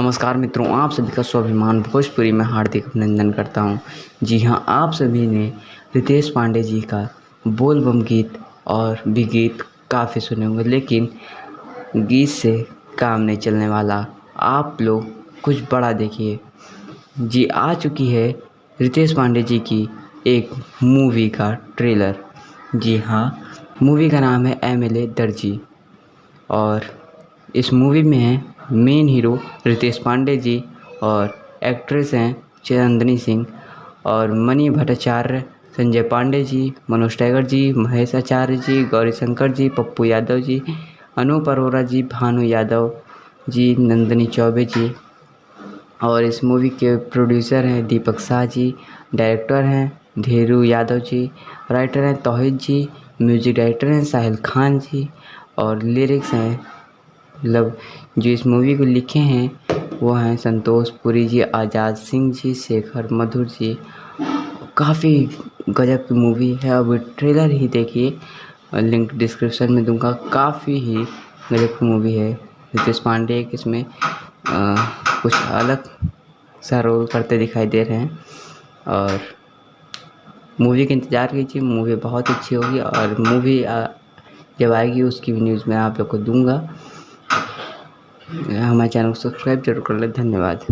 नमस्कार मित्रों, आप सभी का स्वाभिमान भोजपुरी में हार्दिक अभिनंदन करता हूं। जी हां, आप सभी ने रितेश पांडे जी का बोल बम गीत और भी गीत काफ़ी सुने होंगे, लेकिन गीत से काम नहीं चलने वाला। आप लोग कुछ बड़ा देखिए। जी आ चुकी है रितेश पांडे जी की एक मूवी का ट्रेलर। जी हाँ, मूवी का नाम है एमएलए दर्जी और इस मूवी में है मेन हीरो रितेश पांडे जी और एक्ट्रेस हैं चांदनी सिंह और मणि भट्टाचार्य, संजय पांडे जी, मनोज टाइगर जी, महेश आचार्य जी, गौरी शंकर जी, पप्पू यादव जी, अनूप अरोरा जी, भानु यादव जी, नंदिनी चौबे जी। और इस मूवी के प्रोड्यूसर हैं दीपक शाह जी, डायरेक्टर हैं धीरू यादव जी, राइटर हैं तौहीद जी, म्यूजिक डायरेक्टर हैं साहिल खान जी और लिरिक्स हैं मतलब जो इस मूवी को लिखे हैं वो हैं संतोष पुरी जी, आज़ाद सिंह जी, शेखर मधुर जी। काफ़ी गजब की मूवी है। अब ट्रेलर ही देखिए, लिंक डिस्क्रिप्शन में दूंगा। काफ़ी ही गजब की मूवी है। रितेश पांडे इसमें कुछ अलग सा रोल करते दिखाई दे रहे हैं और मूवी का इंतज़ार कीजिए। मूवी बहुत अच्छी होगी और मूवी जब आएगी उसकी भी न्यूज़ मैं आप लोग को दूंगा। हमारे चैनल को सब्सक्राइब जरूर कर लें। धन्यवाद।